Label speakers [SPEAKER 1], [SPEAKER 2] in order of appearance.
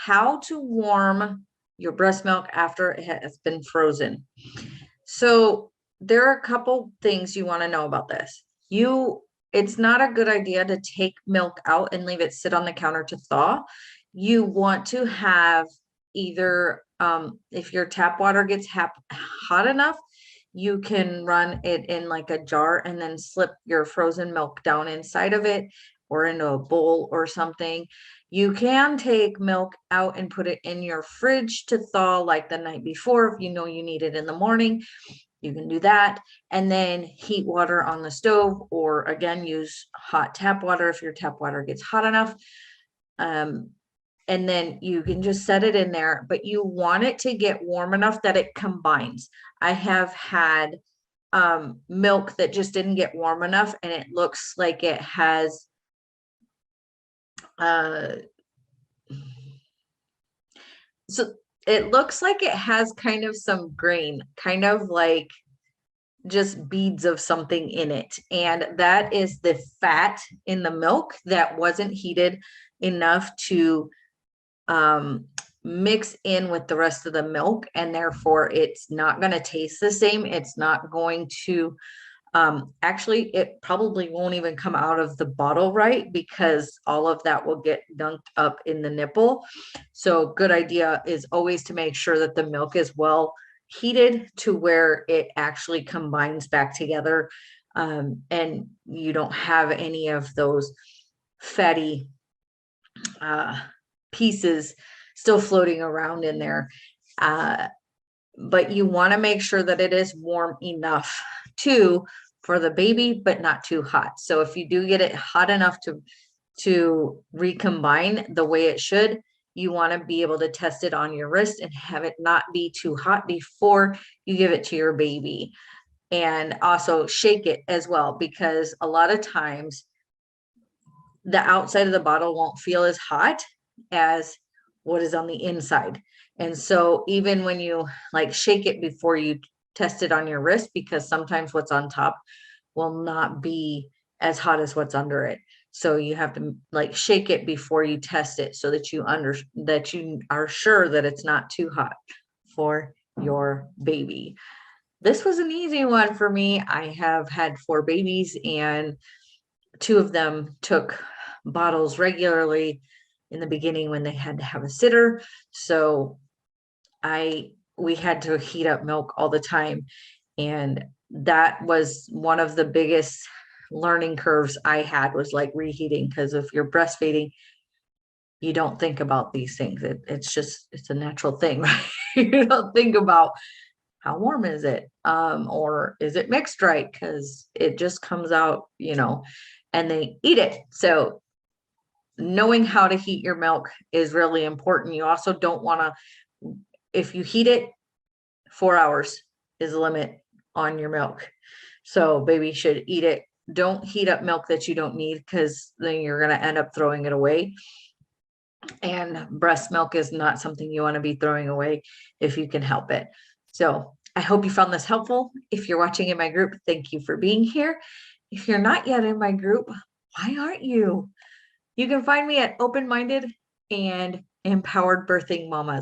[SPEAKER 1] how to warm your breast milk after it has been frozen. So there are a couple things you want to know about this. It's not a good idea to take milk out and leave it sit on the counter to thaw. You want to have either, if your tap water gets hot enough, you can run it in like a jar and then slip your frozen milk down inside of it or into a bowl or something. You can take milk out and put it in your fridge to thaw like the night before if you know you need it in the morning. You can do that, and then heat water on the stove, or again, use hot tap water if your tap water gets hot enough. And then you can just set it in there, but you want it to get warm enough that it combines. I have had milk that just didn't get warm enough, and it looks like it has so it looks like it has kind of some grain, kind of like just beads of something in it. And that is the fat in the milk that wasn't heated enough to mix in with the rest of the milk. And therefore it's not going to taste the same. It's not going to, actually, it probably won't even come out of the bottle right, because all of that will get dunked up in the nipple. So good idea is always to make sure that the milk is well heated to where it actually combines back together, and you don't have any of those fatty pieces still floating around in there. But you want to make sure that it is warm enough too for the baby, but not too hot. So if you do get it hot enough to recombine the way it should, you want to be able to test it on your wrist and have it not be too hot before you give it to your baby. And also shake it as well, because a lot of times the outside of the bottle won't feel as hot as what is on the inside. And so even when you like shake it before you test it on your wrist, because sometimes what's on top will not be as hot as what's under it. So you have to like shake it before you test it so that you are sure that it's not too hot for your baby. This was an easy one for me. I have had 4 babies, and 2 of them took bottles regularly in the beginning when they had to have a sitter. So we had to heat up milk all the time. And that was one of the biggest learning curves I had, was like reheating, because if you're breastfeeding, you don't think about these things. It's a natural thing, right? You don't think about how warm is it, or is it mixed right, because it just comes out, and they eat it. So knowing how to heat your milk is really important. You also don't want to, if you heat it, 4 hours is the limit on your milk. So baby should eat it. Don't heat up milk that you don't need, because then you're going to end up throwing it away. And breast milk is not something you want to be throwing away if you can help it. So I hope you found this helpful. If you're watching in my group, thank you for being here. If you're not yet in my group, why aren't you? You can find me at Open Minded and Empowered Birthing Mamas.